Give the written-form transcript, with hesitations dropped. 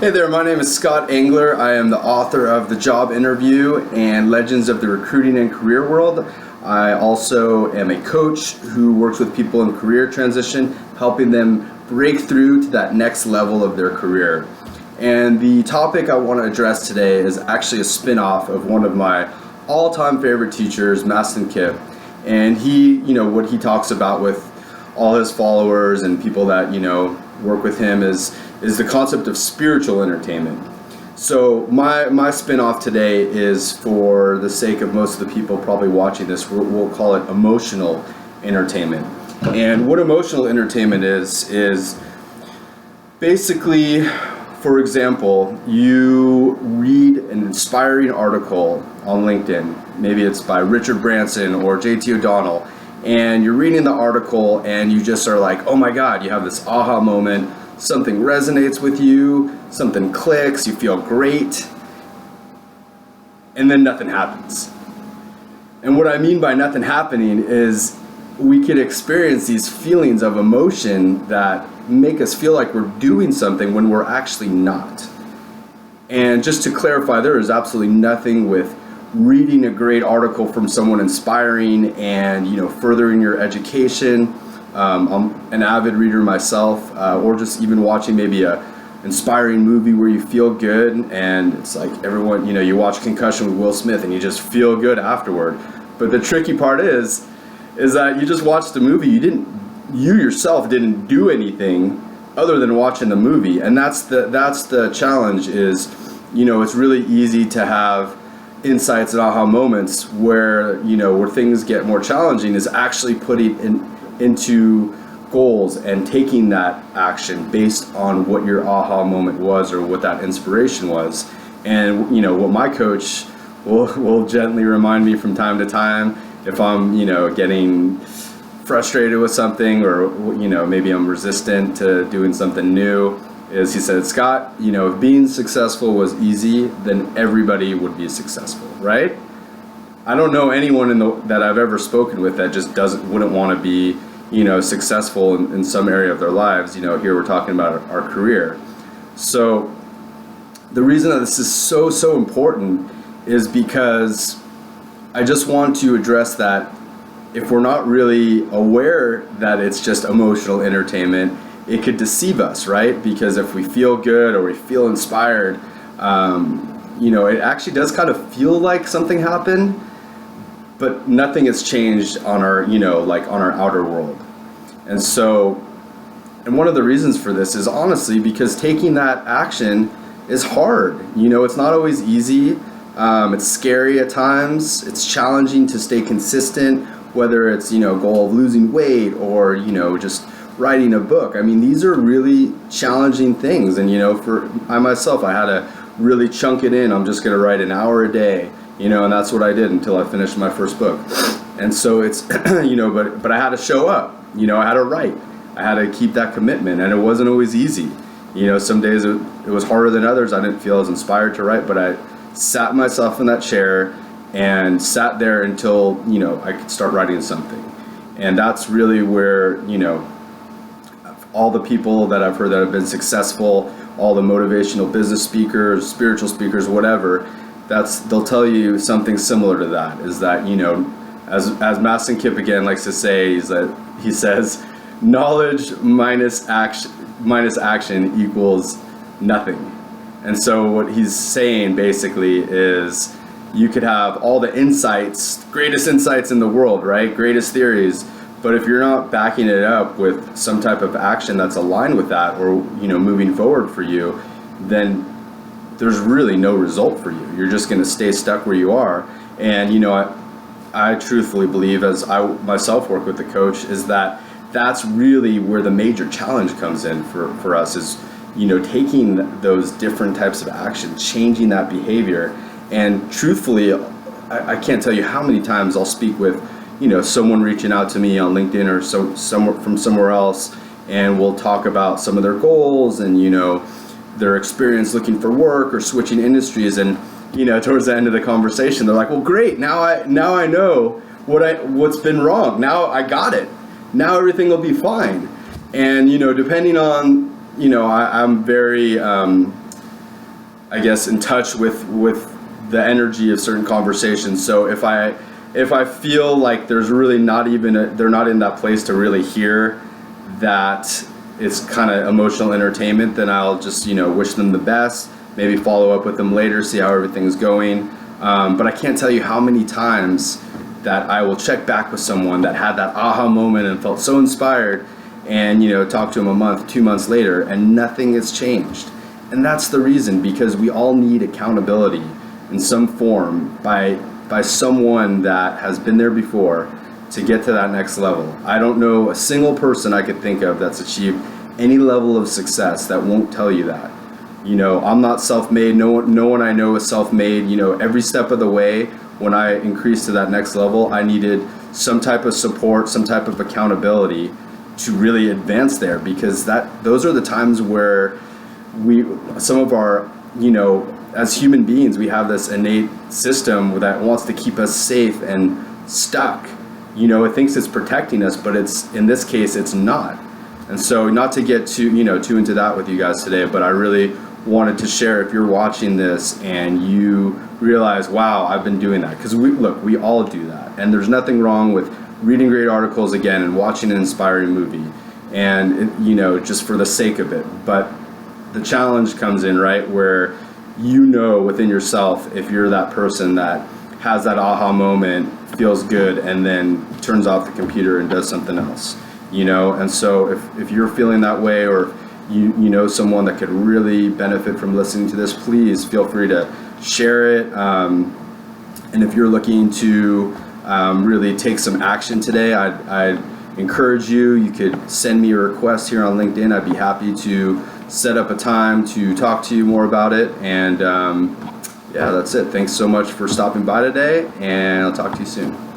Hey there, my name is Scott Engler. I am the author of The Job Interview and Legends of the Recruiting and Career World. I also am a coach who works with people in career transition, helping them break through to that next level of their career. And the topic I want to address today is actually a spin-off of one of my all-time favorite teachers, Mastin Kipp. And what he talks about with all his followers and people that, work with him is the concept of spiritual entertainment. So my spin-off today is, for the sake of most of the people probably watching this, we'll call it emotional entertainment. And what emotional entertainment is basically, for example, you read an inspiring article on LinkedIn. Maybe it's by Richard Branson or JT O'Donnell, and you're reading the article and you just are like, oh my God, you have this aha moment. Something resonates with you, something clicks, you feel great, and then nothing happens. And what I mean by nothing happening is we could experience these feelings of emotion that make us feel like we're doing something when we're actually not. And just to clarify, there is absolutely nothing with reading a great article from someone inspiring and furthering your education. I'm an avid reader myself, or just even watching maybe a inspiring movie where you feel good, and it's like everyone, you watch Concussion with Will Smith and you just feel good afterward. But the tricky part is that you just watched the movie, you yourself didn't do anything other than watching the movie. And that's the challenge is, it's really easy to have insights and aha moments where things get more challenging, is actually putting into goals and taking that action based on what your aha moment was or what that inspiration was. And what my coach will gently remind me from time to time if I'm getting frustrated with something, or maybe I'm resistant to doing something new, is he said, Scott, if being successful was easy, then everybody would be successful, right? I don't know anyone that I've ever spoken with that just wouldn't want to be successful in some area of their lives. Here we're talking about our career. So the reason that this is so important is because I just want to address that if we're not really aware that it's just emotional entertainment, it could deceive us, right? Because if we feel good or we feel inspired, it actually does kind of feel like something happened, but nothing has changed on our, on our outer world. And one of the reasons for this is honestly because taking that action is hard. It's not always easy. It's scary at times. It's challenging to stay consistent, whether it's, goal of losing weight or, just writing a book. I mean, these are really challenging things. And, I myself, I had to really chunk it in. I'm just going to write an hour a day. And that's what I did until I finished my first book. And so it's, but I had to show up, I had to write, I had to keep that commitment, and it wasn't always easy. Some days it was harder than others. I didn't feel as inspired to write, but I sat myself in that chair and sat there until, I could start writing something. And that's really where, all the people that I've heard that have been successful, all the motivational business speakers, spiritual speakers, whatever, they'll tell you something similar to that, is that, as Mastin Kipp again likes to say, he says, knowledge minus action equals nothing. And so what he's saying basically is you could have all the insights, greatest insights in the world, right? Greatest theories. But if you're not backing it up with some type of action that's aligned with that, or, moving forward for you, then there's really no result for you. You're just going to stay stuck where you are. And, I truthfully believe, as I myself work with the coach, is that that's really where the major challenge comes in for us is, taking those different types of action, changing that behavior. And truthfully, I can't tell you how many times I'll speak with, someone reaching out to me on LinkedIn or somewhere from somewhere else, and we'll talk about some of their goals and, their experience looking for work or switching industries. And, towards the end of the conversation, they're like, well, great. Now I know what's been wrong. Now I got it. Now everything will be fine. And, depending on, I'm very, I guess, in touch with the energy of certain conversations. So if I feel like there's really not even they're not in that place to really hear that it's kind of emotional entertainment, then I'll just, wish them the best, maybe follow up with them later, see how everything's going. But I can't tell you how many times that I will check back with someone that had that aha moment and felt so inspired, and talk to them a month, 2 months later, and nothing has changed. And that's the reason, because we all need accountability in some form by someone that has been there before to get to that next level. I don't know a single person I could think of that's achieved any level of success that won't tell you that. I'm not self-made. No one I know is self-made. Every step of the way, when I increased to that next level, I needed some type of support, some type of accountability to really advance there, because those are the times where some of our, as human beings, we have this innate system that wants to keep us safe and stuck. It thinks it's protecting us, but in this case, it's not. And so, not to get too into that with you guys today, but I really wanted to share, if you're watching this and you realize, wow, I've been doing that. Because we all do that. And there's nothing wrong with reading great articles again and watching an inspiring movie, and just for the sake of it. But the challenge comes in, right, where within yourself if you're that person that has that aha moment, feels good, and then turns off the computer and does something else. And so if you're feeling that way, or you know someone that could really benefit from listening to this, please feel free to share it. And if you're looking to really take some action today, I'd encourage you could send me a request here on LinkedIn. I'd be happy to set up a time to talk to you more about it. And that's it. Thanks so much for stopping by today, and I'll talk to you soon.